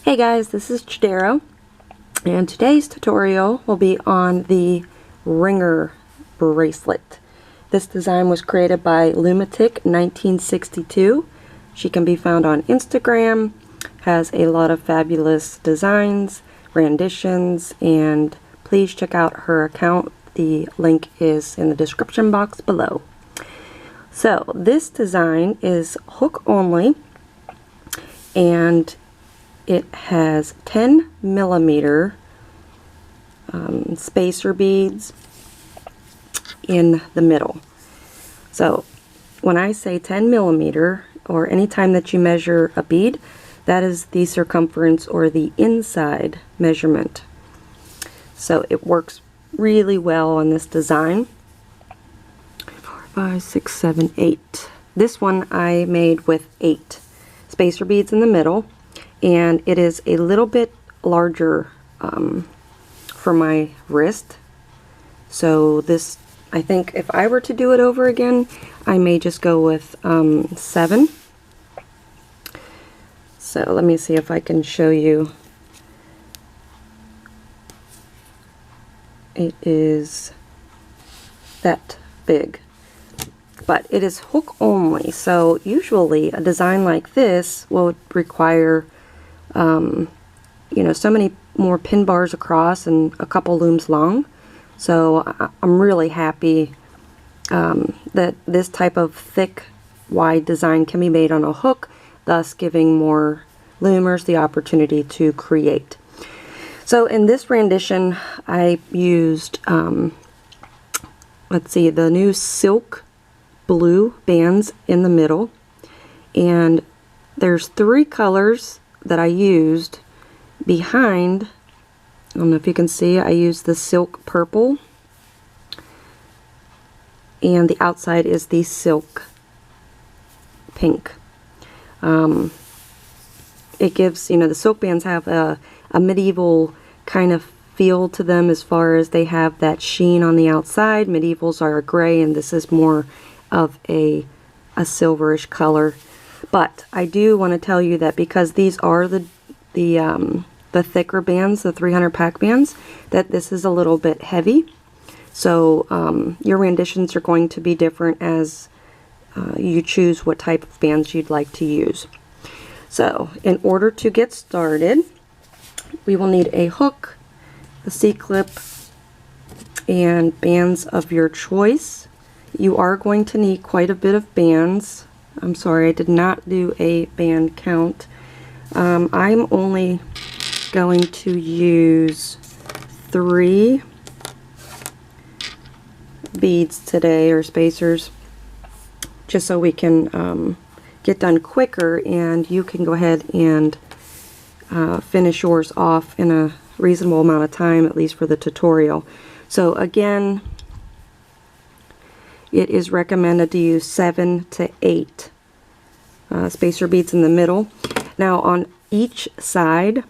Hey guys, this is Chidero, and today's tutorial will be on the ringer bracelet. This design was created by Lumatic 1962. She can be found on Instagram, has a lot of fabulous designs, renditions, and please check out her account. The link is in the description box below. So this design is hook only, and it has 10 millimeter spacer beads in the middle. So when I say 10 millimeter, or anytime that you measure a bead, that is the circumference or the inside measurement. So it works really well on this design. 4, 5, 6, 7, 8. This one I made with 8 spacer beads in the middle, and it is a little bit larger for my wrist. So this, I think if I were to do it over again, I may just go with 7. So let me see if I can show you. It is that big, but it is hook only. So usually a design like this will require you know, so many more pin bars across and a couple looms long. So I'm really happy that this type of thick, wide design can be made on a hook, thus giving more loomers the opportunity to create. So in this rendition, I used, let's see, the new silk blue bands in the middle, and there's 3 colors that I used behind. I don't know if you can see, I used the silk purple, and the outside is the silk pink. It gives, you know, the silk bands have a medieval kind of feel to them, as far as they have that sheen on the outside. Medievals are gray, and this is more of a silverish color. But I do want to tell you that because these are the thicker bands, the 300 pack bands, that this is a little bit heavy. So your renditions are going to be different as you choose what type of bands you'd like to use. So in order to get started, we will need a hook, a C-clip, and bands of your choice. You are going to need quite a bit of bands. I'm sorry, I did not do a band count. I'm only going to use 3 beads today, or spacers, just so we can get done quicker, and you can go ahead and finish yours off in a reasonable amount of time, at least for the tutorial. So again, it is recommended to use 7 to 8 spacer beads in the middle. Now on each side,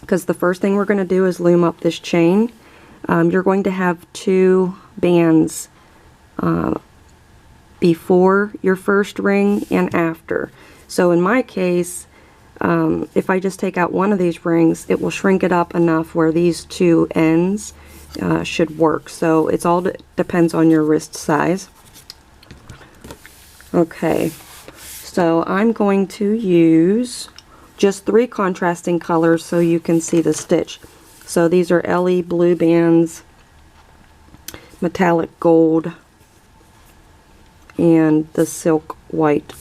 because the first thing we're going to do is loom up this chain, you're going to have 2 bands before your first ring and after. So in my case, if I just take out one of these rings, it will shrink it up enough where these 2 ends should work. So it's all depends on your wrist size. Okay, so I'm going to use just 3 contrasting colors so you can see the stitch. So these are LE blue bands, metallic gold, and the silk white.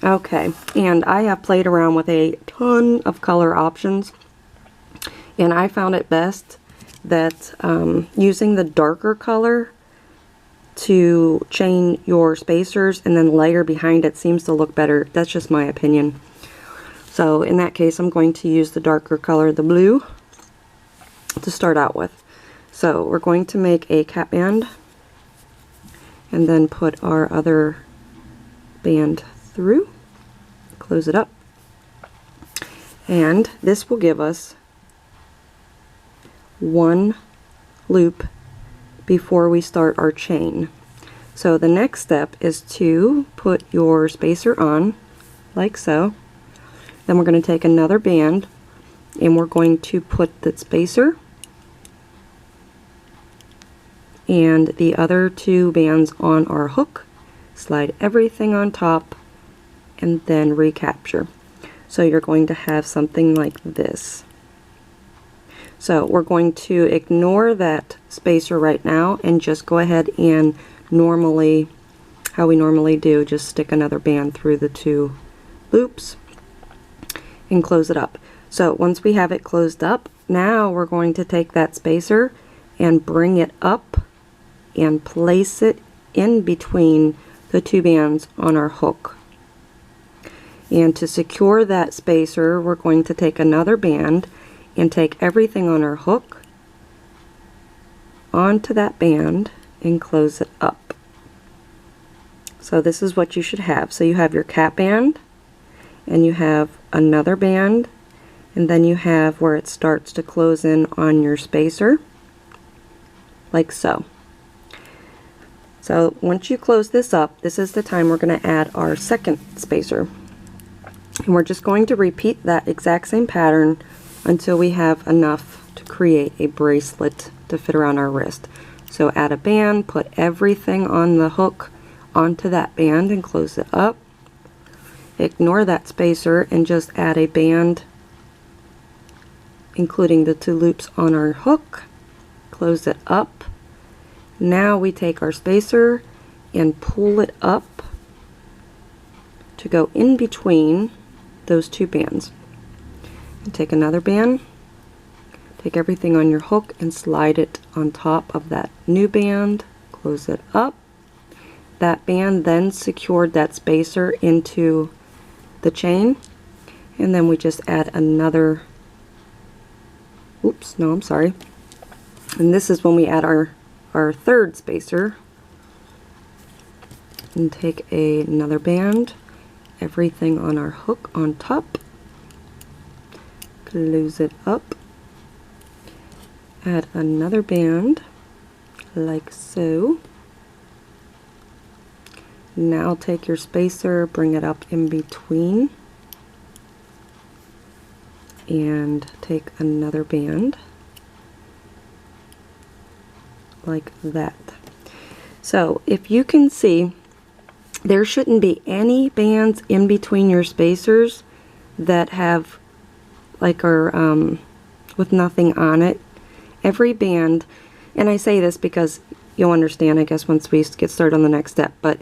Okay, and I have played around with a ton of color options, and I found it best that using the darker color to chain your spacers and then lighter behind it seems to look better. That's just my opinion. So in that case, I'm going to use the darker color, the blue, to start out with. So we're going to make a cap band and then put our other band through, close it up, and this will give us 1 loop before we start our chain. So the next step is to put your spacer on like so, Then we're going to take another band and we're going to put the spacer and the other two bands on our hook, slide everything on top, and then recapture. So you're going to have something like this. So we're going to ignore that spacer right now and just go ahead and normally, how we normally do, just stick another band through the two loops and close it up. So once we have it closed up, now we're going to take that spacer and bring it up and place it in between the two bands on our hook. And to secure that spacer, we're going to take another band and take everything on our hook onto that band and close it up. So this is what you should have. So you have your cap band, and you have another band, and then you have where it starts to close in on your spacer, like so. So once you close this up, this is the time we're going to add our second spacer. And we're just going to repeat that exact same pattern until we have enough to create a bracelet to fit around our wrist. So add a band, put everything on the hook onto that band and close it up. Ignore that spacer and just add a band including the two loops on our hook, close it up. Now we take our spacer and pull it up to go in between those two bands. And take another band, take everything on your hook and slide it on top of that new band, close it up. That band then secured that spacer into the chain, and then we just add another, oops, no, I'm sorry. And this is when we add our third spacer, and take another band, everything on our hook on top, close it up, add another band like so. Now take your spacer, bring it up in between, and take another band like that. So if you can see, there shouldn't be any bands in between your spacers that have like are with nothing on it. Every band, and I say this because you'll understand I guess once we get started on the next step, but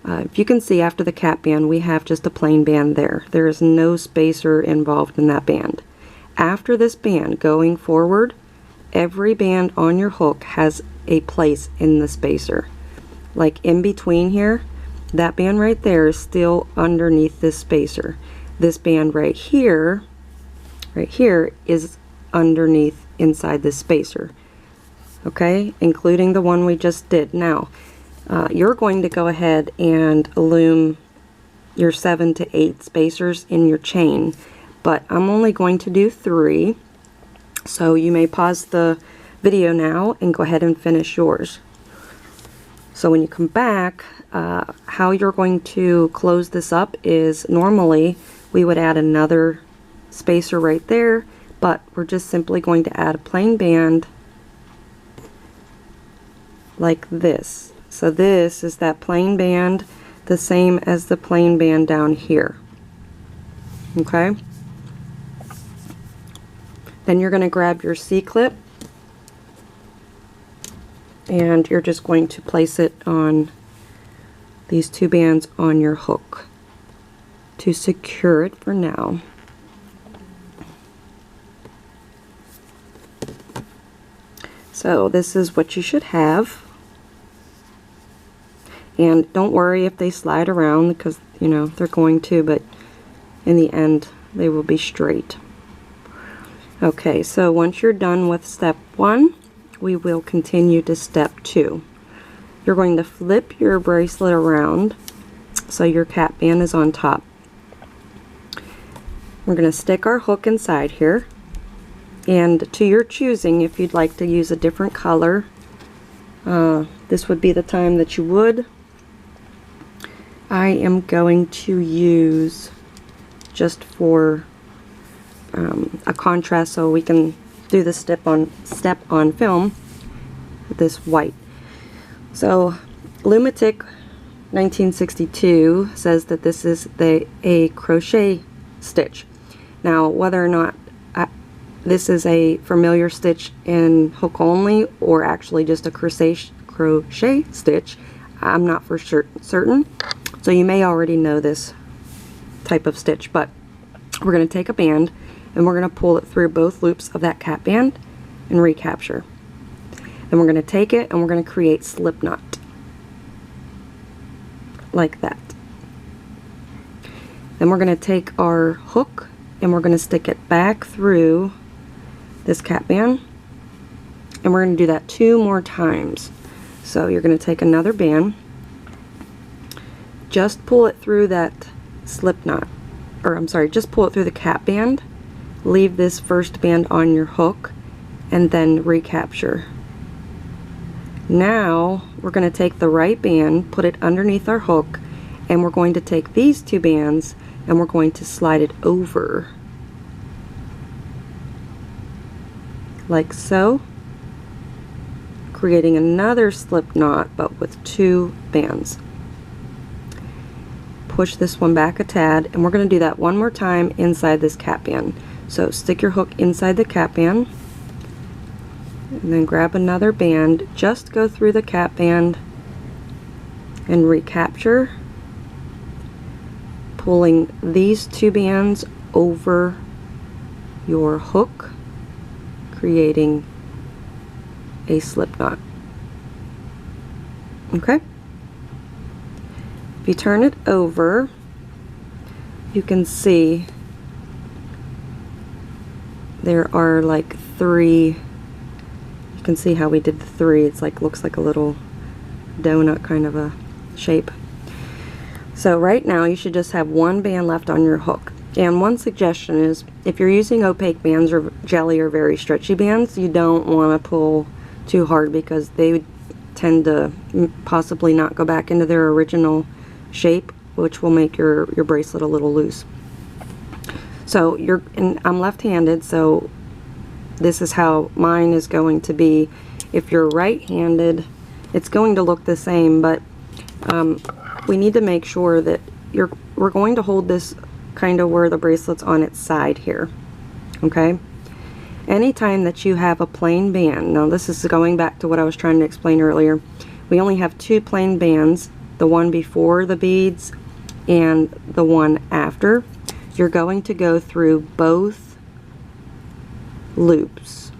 if you can see after the cap band we have just a plain band there. There is no spacer involved in that band. After this band going forward, every band on your hook has a place in the spacer. Like in between here, that band right there is still underneath this spacer. This band right here is underneath inside this spacer. Okay, including the one we just did. Now, you're going to go ahead and loom your 7 to 8 spacers in your chain, but I'm only going to do 3, so you may pause the video now and go ahead and finish yours. So when you come back, how you're going to close this up is normally we would add another spacer right there, but we're just simply going to add a plain band like this. So this is that plain band, the same as the plain band down here. Okay? Then you're going to grab your C-clip and you're just going to place it on these two bands on your hook to secure it for now. So this is what you should have. And don't worry if they slide around, because you know they're going to, but in the end they will be straight. Okay, so once you're done with step 1, we will continue to step 2. You're going to flip your bracelet around so your cap band is on top. We're going to stick our hook inside here, and to your choosing, if you'd like to use a different color, this would be the time that you would. I am going to use, just for a contrast so we can do the step on film with this white. So Lumatic 1962 says that this is a crochet stitch. Now whether or not this is a familiar stitch in hook only or actually just a crochet stitch, I'm not for certain. So you may already know this type of stitch, but we're going to take a band and we're going to pull it through both loops of that cap band and recapture. Then we're going to take it and we're going to create slip knot like that. Then we're going to take our hook and we're going to stick it back through this cap band, and we're going to do that 2 more times. So you're going to take another band, just pull it through that slip knot, or I'm sorry, just pull it through the cap band, leave this first band on your hook, and then recapture. Now we're going to take the right band, put it underneath our hook, and we're going to take these 2 bands and we're going to slide it over like so, creating another slip knot but with 2 bands. Push this one back a tad, and we're going to do that one more time inside this cap band. So stick your hook inside the cap band and then grab another band, just go through the cap band and recapture, pulling these 2 bands over your hook, creating a slip knot. Okay? If you turn it over, you can see there are like 3. You can see how we did the 3. It's like, looks like a little donut kind of a shape. So right now you should just have 1 band left on your hook. And one suggestion is, if you're using opaque bands or jelly or very stretchy bands, you don't want to pull too hard because they tend to possibly not go back into their original shape, which will make your bracelet a little loose. So I'm left-handed, so this is how mine is going to be. If you're right-handed, it's going to look the same, but we need to make sure that we're going to hold this kind of where the bracelet's on its side here. Okay? Anytime that you have a plain band, now this is going back to what I was trying to explain earlier, we only have 2 plain bands, the one before the beads and the one after. You're going to go through both loops.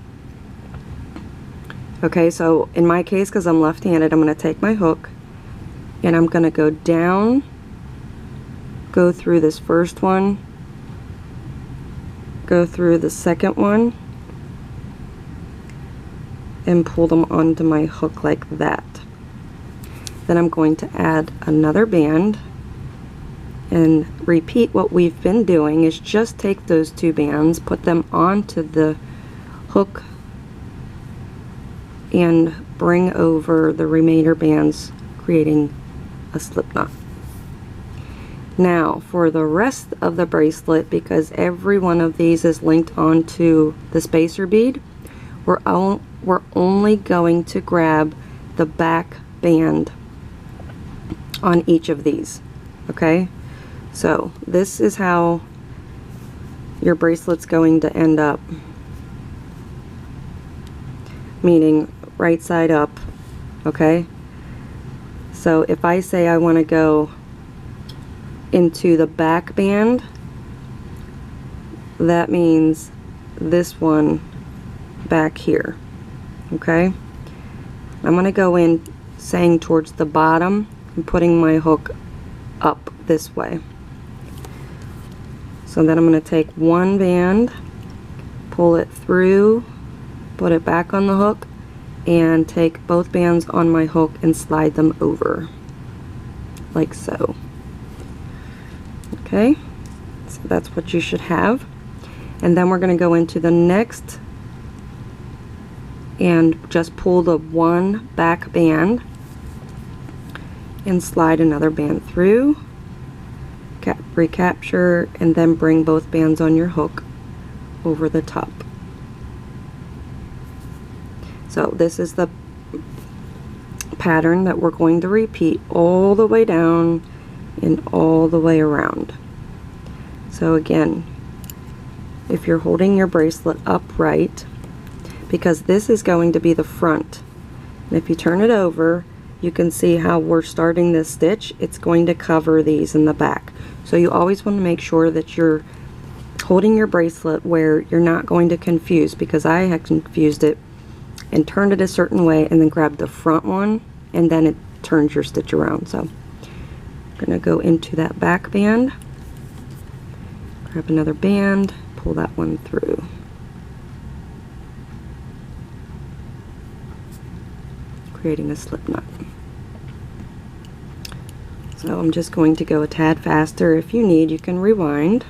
Okay, so in my case, because I'm left-handed, I'm going to take my hook and I'm going to go down, go through this first one, go through the second one, and pull them onto my hook like that. Then I'm going to add another band and repeat what we've been doing, is just take those 2 bands, put them onto the hook, and bring over the remainder bands, creating a slip knot. Now for the rest of the bracelet, because every one of these is linked onto the spacer bead, we're only going to grab the back band on each of these. Okay, so this is how your bracelet's going to end up, meaning right side up. Okay, so if I say I want to go into the back band, that means this one back here. Okay, I'm going to go in saying towards the bottom and putting my hook up this way. So then I'm going to take 1 band, pull it through, put it back on the hook, and take both bands on my hook and slide them over like so. Okay, so that's what you should have. And then we're going to go into the next and just pull the 1 back band and slide another band through, recapture, and then bring both bands on your hook over the top. So this is the pattern that we're going to repeat all the way down and all the way around. So again, if you're holding your bracelet upright, because this is going to be the front, and if you turn it over, you can see how we're starting this stitch. It's going to cover these in the back. So you always want to make sure that you're holding your bracelet where you're not going to confuse, because I had confused it and turned it a certain way and then grabbed the front one and then it turns your stitch around. So I'm going to go into that back band, grab another band, pull that one through. Creating a slip knot. So I'm just going to go a tad faster. If you need, you can rewind.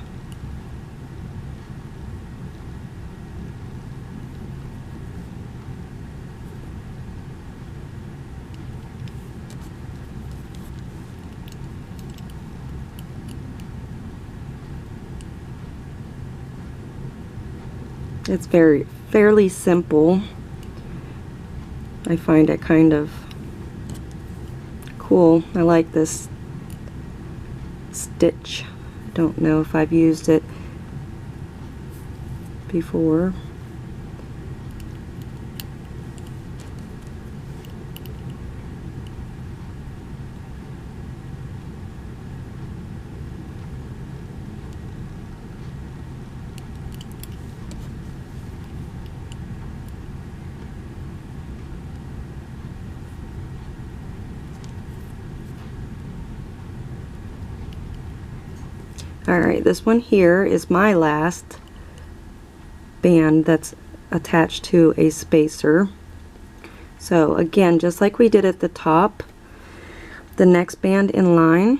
It's fairly simple. I find it kind of cool. I like this stitch. I don't know if I've used it before. Alright, this one here is my last band that's attached to a spacer. So again, just like we did at the top, the next band in line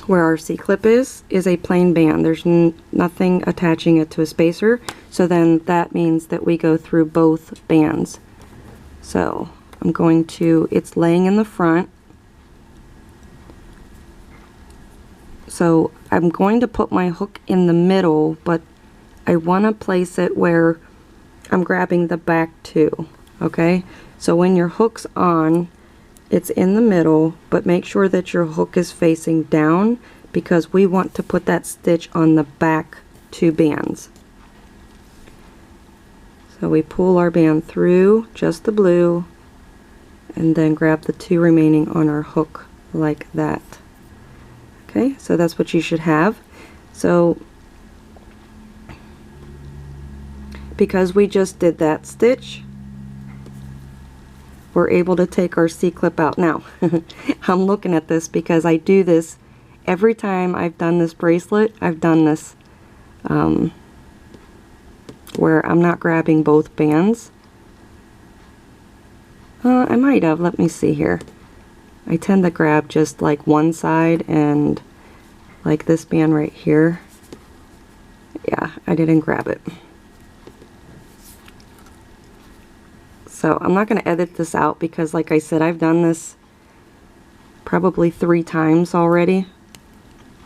where our C-clip is a plain band. There's nothing attaching it to a spacer, so then that means that we go through both bands. So I'm going to, it's laying in the front, so I'm going to put my hook in the middle, but I want to place it where I'm grabbing the back too. Okay, so when your hook's on, it's in the middle, but make sure that your hook is facing down, because we want to put that stitch on the back two bands. So we pull our band through, just the blue, and then grab the two remaining on our hook like that. Okay, so that's what you should have. So because we just did that stitch, we're able to take our C-clip out. Now, I'm looking at this because I do this every time I've done this bracelet. I've done this where I'm not grabbing both bands. I might have, let me see here. I tend to grab just like one side, and like this band right here. Yeah, I didn't grab it. So I'm not going to edit this out because, like I said, I've done this probably 3 times already.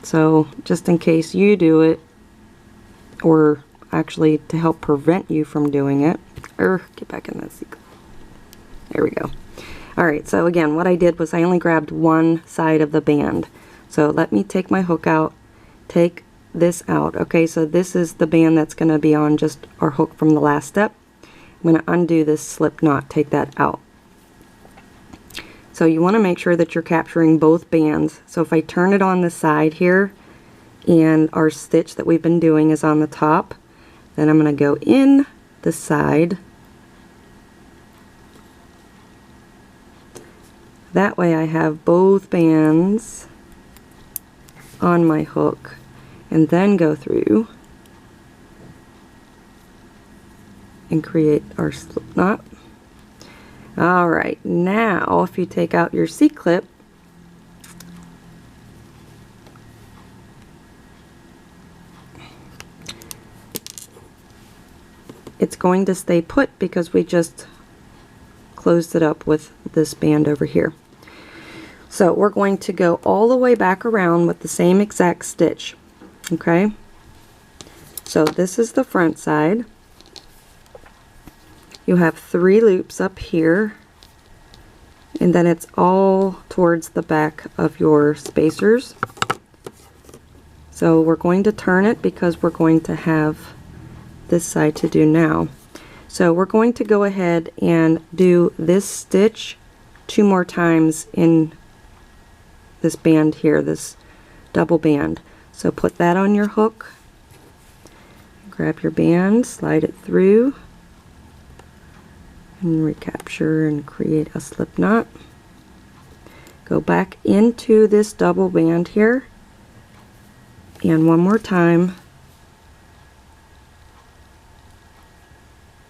So just in case you do it, or actually to help prevent you from doing it, or get back in that sequence. There we go. Alright, so again, what I did was I only grabbed one side of the band. So let me take my hook out, take this out. Okay, so this is the band that's going to be on just our hook from the last step. I'm going to undo this slip knot, take that out. So you want to make sure that you're capturing both bands. So if I turn it on the side here, and our stitch that we've been doing is on the top, then I'm going to go in the side. That way I have both bands on my hook, and then go through and create our slip knot. Alright, now if you take out your C-clip, it's going to stay put because we just closed it up with this band over here. So we're going to go all the way back around with the same exact stitch. Okay, So this is the front side. You have 3 loops up here, and then it's all towards the back of your spacers. So we're going to turn it because we're going to have this side to do now. So we're going to go ahead and do this stitch 2 more times in this band here, this double band. So put that on your hook, grab your band, slide it through, and recapture and create a slip knot. Go back into this double band here, and one more time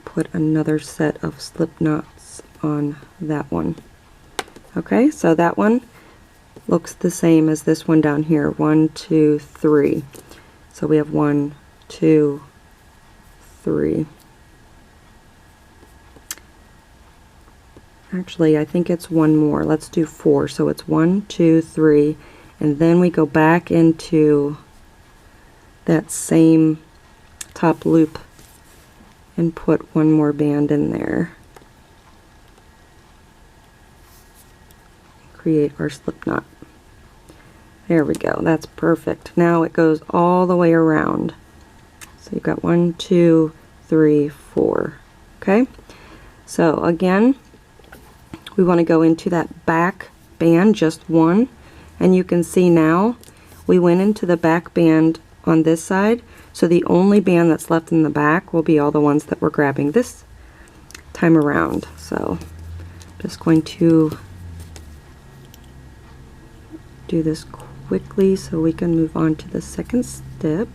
put another set of slip knots on that one. Okay, so that one looks the same as this one down here. 1, 2, 3. So we have 1, 2, 3. Actually, I think it's one more. Let's do 4. So it's 1, 2, 3, and then we go back into that same top loop and put one more band in there. Create our slip knot. There we go. That's perfect. Now it goes all the way around. So you've got 1, 2, 3, 4. Okay? So again, we want to go into that back band, just one, and you can see now we went into the back band on this side, so the only band that's left in the back will be all the ones that we're grabbing this time around. So just going to do this quickly so we can move on to the second step.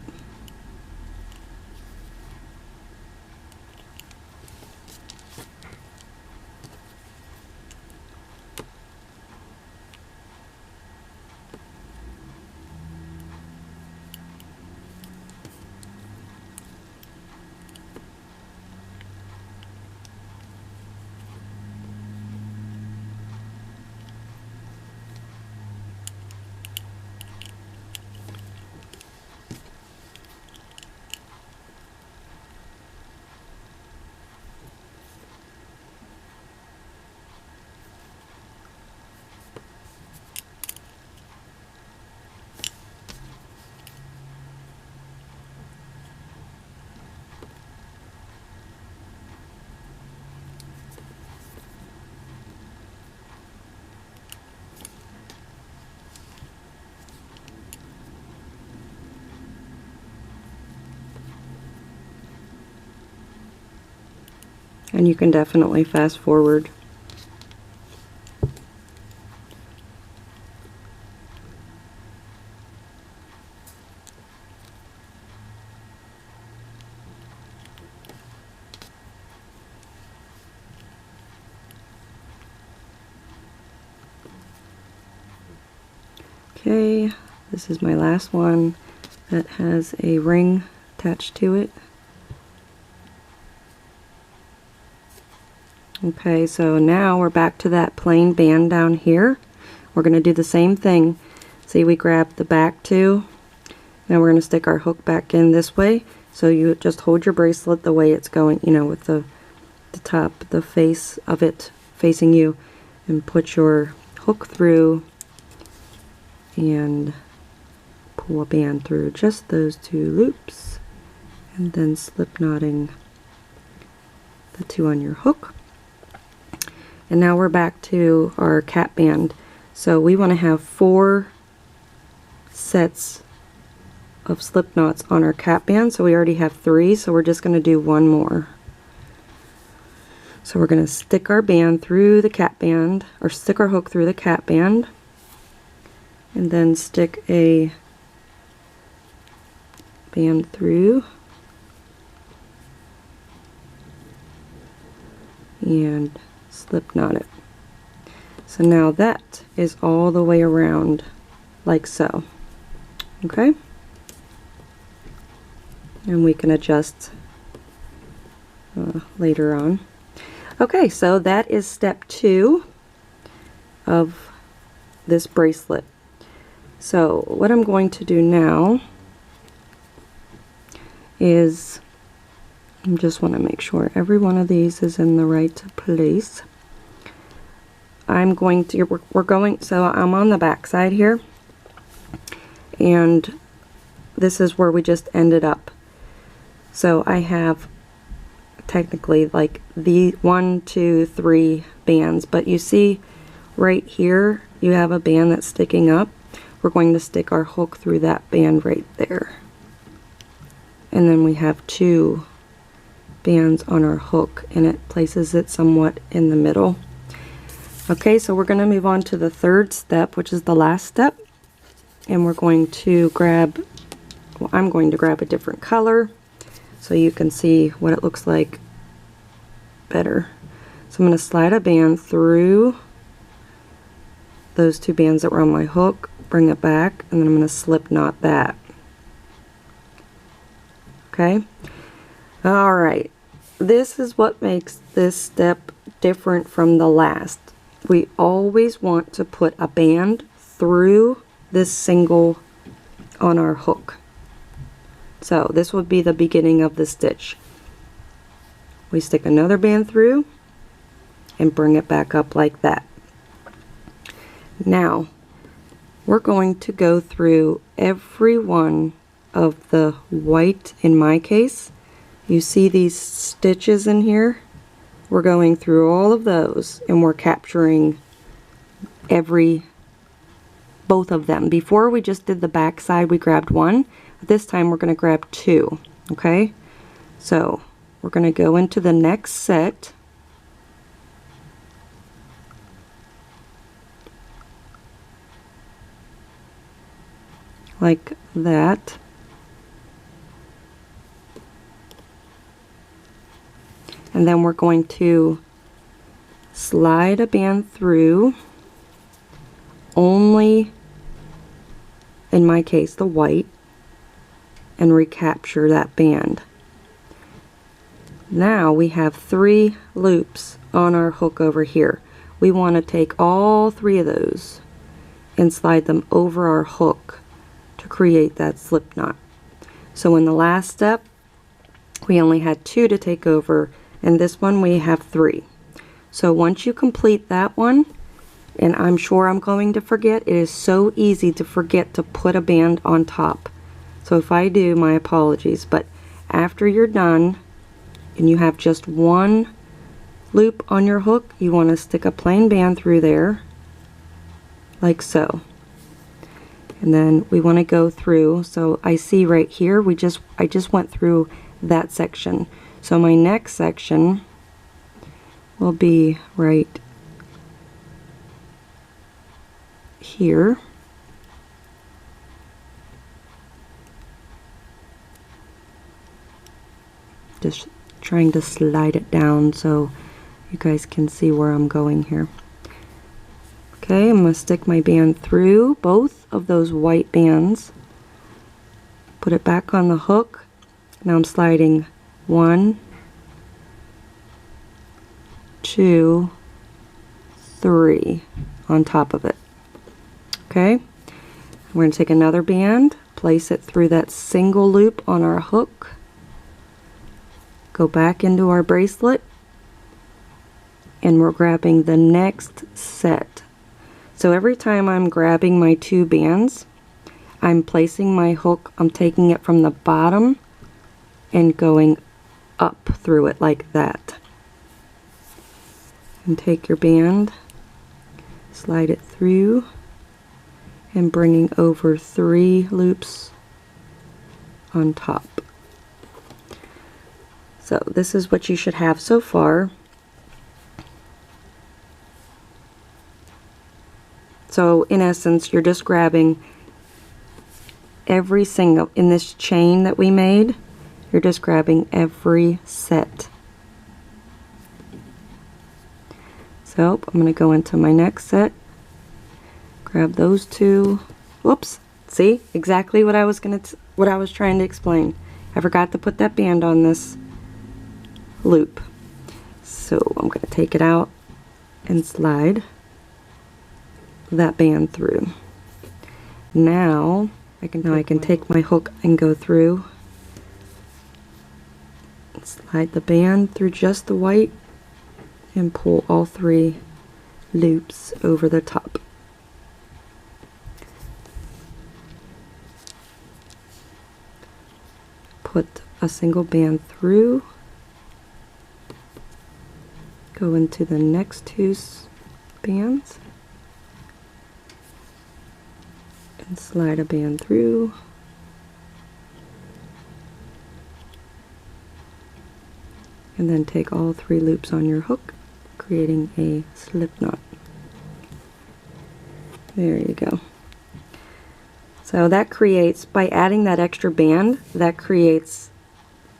And you can definitely fast forward. Okay, this is my last one that has a ring attached to it. Okay, so now we're back to that plain band down here. We're going to do the same thing. See, we grab the back two. Now we're going to stick our hook back in this way. So you just hold your bracelet the way it's going, you know, with the top, the face of it facing you, and put your hook through and pull a band through just those 2 loops, and then slip knotting the 2 on your hook. And now we're back to our cap band. So we want to have 4 sets of slip knots on our cap band. So we already have 3, so we're just going to do 1 more. So we're going to stick our band through the cap band, or stick our hook through the cap band, and then stick a band through, and slip knot it. So now that is all the way around like so. Okay, and we can adjust later on. Okay, so that is step 2 of this bracelet. So what I'm going to do now is, I just want to make sure every one of these is in the right place. I'm going to, we're going, so I'm on the back side here, and this is where we just ended up. So I have technically like the 1, 2, 3 bands, but you see right here you have a band that's sticking up. We're going to stick our hook through that band right there, and then we have 2 bands on our hook, and it places it somewhat in the middle. Okay, so we're going to move on to the third step, which is the last step, and we're going to grab, well, I'm going to grab a different color so you can see what it looks like better. So I'm going to slide a band through those 2 bands that were on my hook, bring it back, and then I'm going to slip knot that. Okay, alright, this is what makes this step different from the last. We always want to put a band through this single on our hook. So this would be the beginning of the stitch. We stick another band through and bring it back up like that. Now we're going to go through every one of the white, in my case. You see these stitches in here? We're going through all of those, and we're capturing both of them. Before we just did the back side, we grabbed 1. This time we're going to grab 2. Okay, so we're going to go into the next set. Like that. And then we're going to slide a band through, only in my case the white, and recapture that band. Now we have 3 loops on our hook over here. We want to take all 3 of those and slide them over our hook to create that slip knot. So in the last step we only had 2 to take over, and this one we have 3. So once you complete that one, and I'm sure I'm going to forget, it is so easy to forget to put a band on top. So if I do, my apologies, but after you're done and you have just 1 loop on your hook, you want to stick a plain band through there like so. And then we want to go through, so I see right here I just went through that section. So my next section will be right here. Just trying to slide it down so you guys can see where I'm going here. Okay, I'm going to stick my band through both of those white bands, put it back on the hook. Now I'm sliding 1, 2, 3 on top of it. Okay, we're going to take another band, place it through that single loop on our hook, go back into our bracelet, and we're grabbing the next set. So every time I'm grabbing my 2 bands, I'm placing my hook, I'm taking it from the bottom and going up through it like that. And take your band, slide it through, and bringing over 3 loops on top. So this is what you should have so far. So in essence, you're just grabbing every single, in this chain that we made, you're just grabbing every set. So I'm going to go into my next set, grab those 2. Whoops, see exactly what I was trying to explain. I forgot to put that band on this loop. So I'm going to take it out and slide that band through. Now I can take my hook and go through Slide the band through just the white and pull all 3 loops over the top. Put a single band through, go into the next 2 bands, and slide a band through, and then take all 3 loops on your hook, creating a slip knot. There you go. So that creates, by adding that extra band, that creates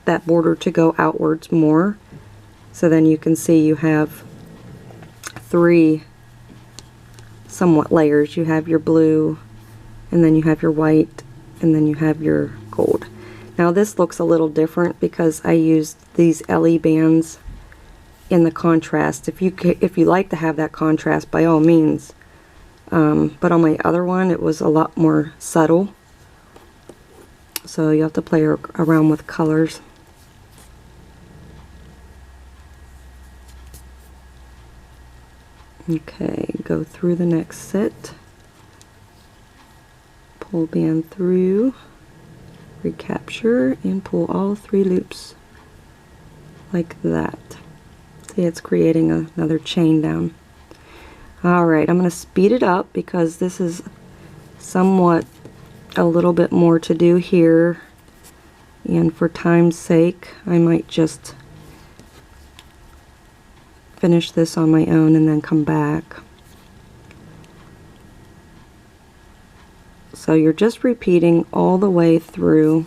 that border to go outwards more. So then you can see you have 3 somewhat layers. You have your blue, and then you have your white, and then you have your gold. Now this looks a little different because I used these LE bands in the contrast. If you like to have that contrast, by all means. But on my other one, it was a lot more subtle. So you have to play around with colors. Okay, go through the next set. Pull band through, recapture, and pull all 3 loops like that. See, it's creating another chain down. Alright, I'm going to speed it up because this is somewhat a little bit more to do here, and for time's sake I might just finish this on my own and then come back. So you're just repeating all the way through.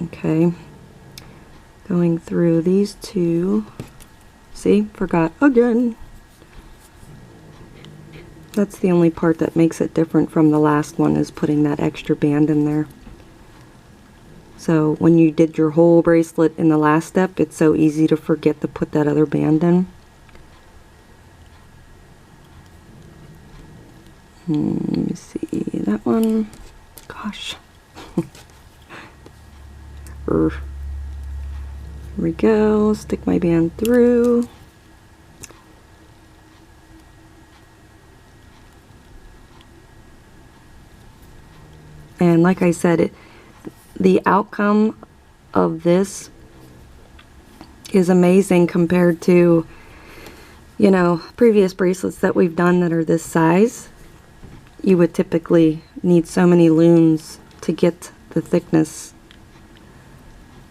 Okay. Going through these 2. See, forgot again. That's the only part that makes it different from the last one, is putting that extra band in there. So when you did your whole bracelet in the last step, it's so easy to forget to put that other band in. Let me see, that one, gosh. Here we go, stick my band through. And like I said, the outcome of this is amazing compared to, you know, previous bracelets that we've done that are this size. You would typically need so many looms to get the thickness.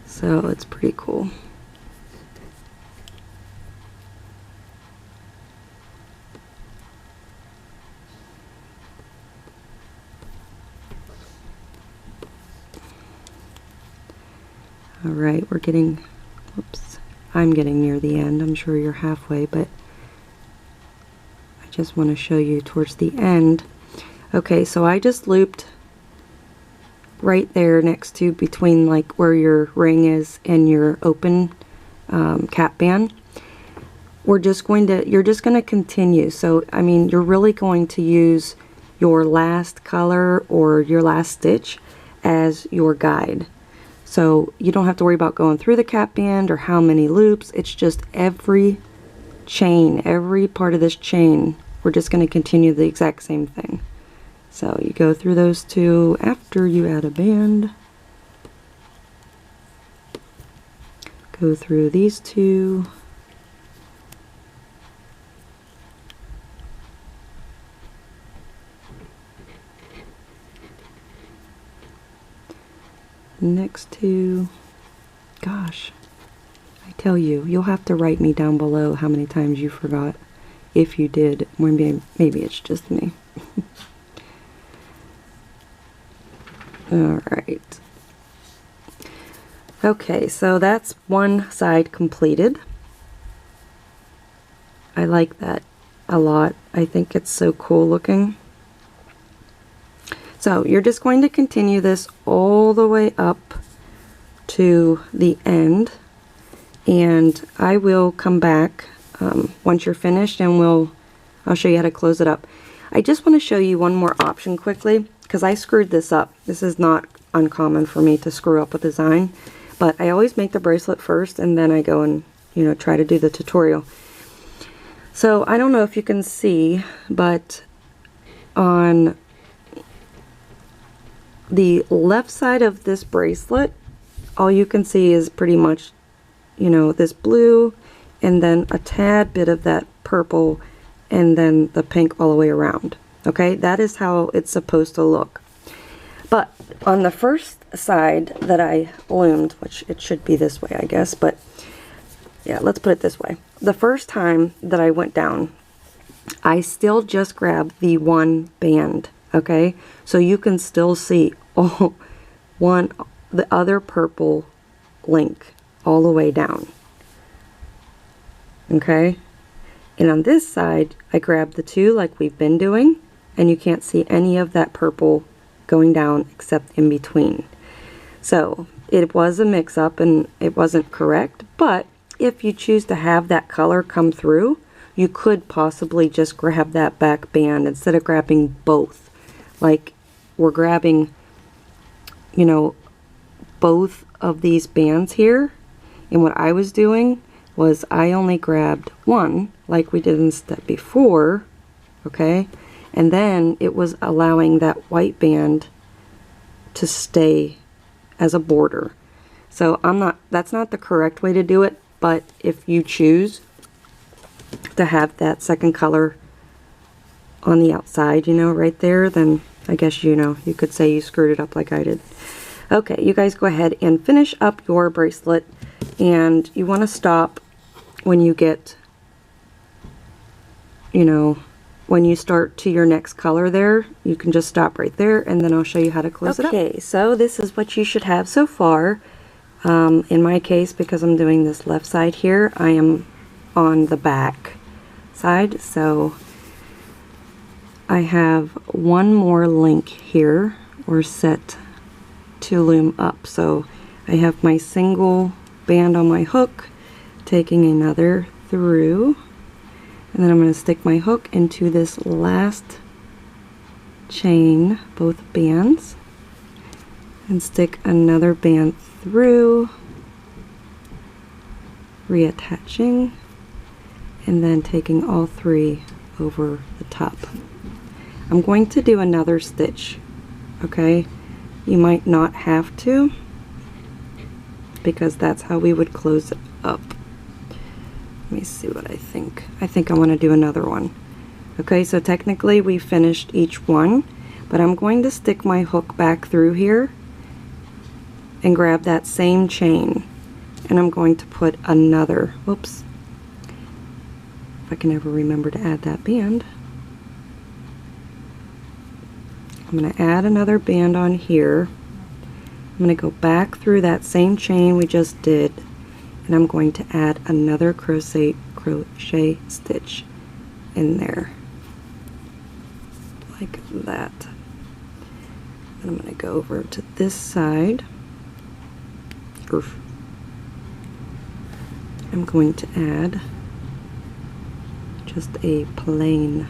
So it's pretty cool. Alright, we're getting, whoops, I'm getting near the end. I'm sure you're halfway, but I just want to show you towards the end. Okay, so I just looped right there next to, between like where your ring is and your open cap band. You're just going to continue. So I mean, you're really going to use your last color or your last stitch as your guide. So you don't have to worry about going through the cap band or how many loops. It's just every chain, every part of this chain, we're just going to continue the exact same thing. So you go through those 2 after you add a band. Go through these 2. Next 2. Gosh, I tell you, you'll have to write me down below how many times you forgot. If you did, maybe it's just me. Alright. Okay, so that's one side completed. I like that a lot. I think it's so cool looking. So you're just going to continue this all the way up to the end, and I will come back once you're finished and I'll show you how to close it up. I just want to show you one more option quickly. because I screwed this up. This is not uncommon for me to screw up a design, but I always make the bracelet first and then I go and, you know, try to do the tutorial. So I don't know if you can see, but on the left side of this bracelet, all you can see is pretty much, you know, this blue and then a tad bit of that purple and then the pink all the way around. Okay, that is how it's supposed to look. But on the first side that I loomed, which it should be this way, I guess, but yeah, let's put it this way. The first time that I went down, I still just grabbed the one band, okay? So you can still see the other purple link all the way down, okay? And on this side, I grabbed the two like we've been doing, and you can't see any of that purple going down except in between. So it was a mix-up and it wasn't correct, but if you choose to have that color come through, you could possibly just grab that back band instead of grabbing both. Like we're grabbing, you know, both of these bands here, and what I was doing was I only grabbed one like we did in step before, okay, and then it was allowing that white band to stay as a border. So that's not the correct way to do it, but if you choose to have that second color on the outside, you know, right there, then I guess, you know, you could say you screwed it up like I did. Okay, you guys go ahead and finish up your bracelet, and you want to stop when you get, you know, when you start to your next color there. You can just stop right there, and then I'll show you how to close it up. Okay, so this is what you should have so far. In my case, because I'm doing this left side here, I am on the back side, so I have one more link here, or set to loom up. So I have my single band on my hook, taking another through, and then I'm going to stick my hook into this last chain, both bands, and stick another band through, reattaching, and then taking all three over the top. I'm going to do another stitch, okay? You might not have to, because that's how we would close it up. Let me see what I think. I think I want to do another one. Okay, so technically we finished each one, but I'm going to stick my hook back through here and grab that same chain, and I'm going to put another, whoops, if I can ever remember to add that band. I'm going to add another band on here. I'm going to go back through that same chain we just did, and I'm going to add another crochet stitch in there, like that. And I'm going to go over to this side. Oof. I'm going to add just a plain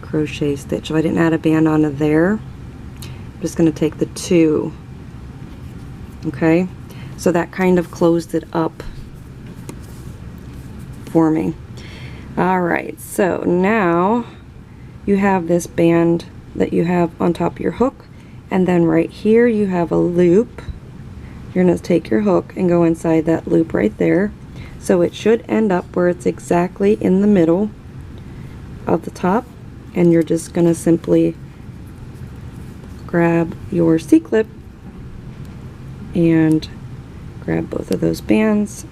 crochet stitch. If I didn't add a band onto there, I'm just going to take the two. Okay, so that kind of closed it up for me. Alright, so now you have this band that you have on top of your hook, and then right here you have a loop. You're going to take your hook and go inside that loop right there. So it should end up where it's exactly in the middle of the top, and you're just going to simply grab your C-clip and grab both of those bands.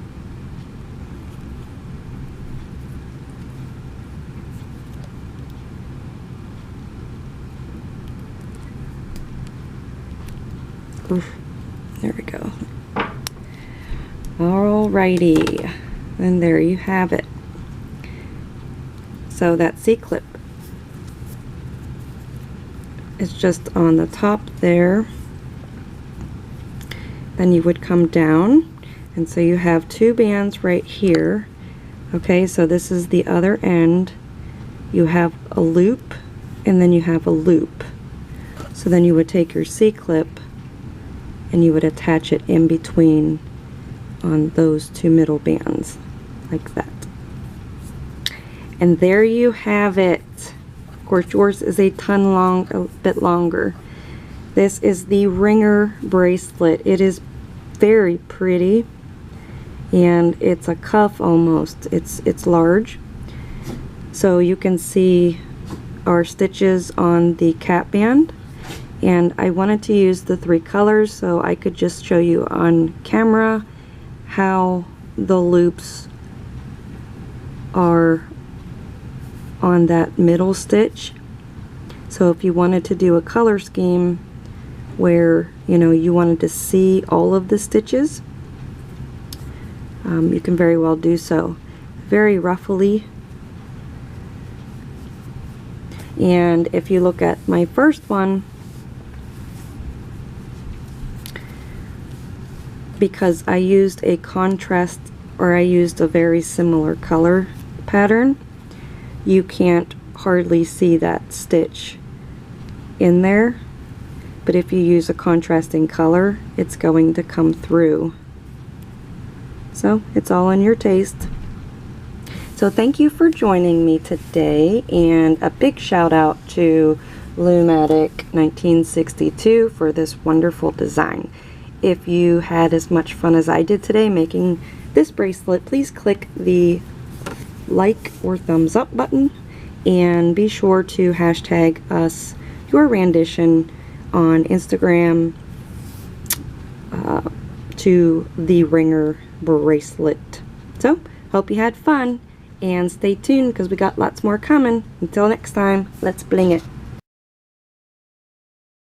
Oof. There we go. Alrighty, and there you have it. So that C-clip is just on the top there. Then you would come down, and so you have two bands right here. Okay, so this is the other end. You have a loop, and then you have a loop. So then you would take your C-clip and you would attach it in between on those two middle bands, like that. And there you have it. Of course, yours is a bit longer. This is the ringer bracelet. It is very pretty, and it's a cuff almost. It's large. So you can see our stitches on the cap band, and I wanted to use the 3 colors so I could just show you on camera how the loops are on that middle stitch. So if you wanted to do a color scheme where you wanted to see all of the stitches, you can very well do so. Very ruffly. And if you look at my first one, because I used a contrast, or I used a very similar color pattern, you can't hardly see that stitch in there. But if you use a contrasting color, it's going to come through. So it's all in your taste. So thank you for joining me today, and a big shout out to Loomatic 1962 for this wonderful design. If you had as much fun as I did today making this bracelet, please click the like or thumbs up button, and be sure to hashtag us your rendition on Instagram to the ringer bracelet. So hope you had fun, and stay tuned because we got lots more coming. Until next time, let's bling it.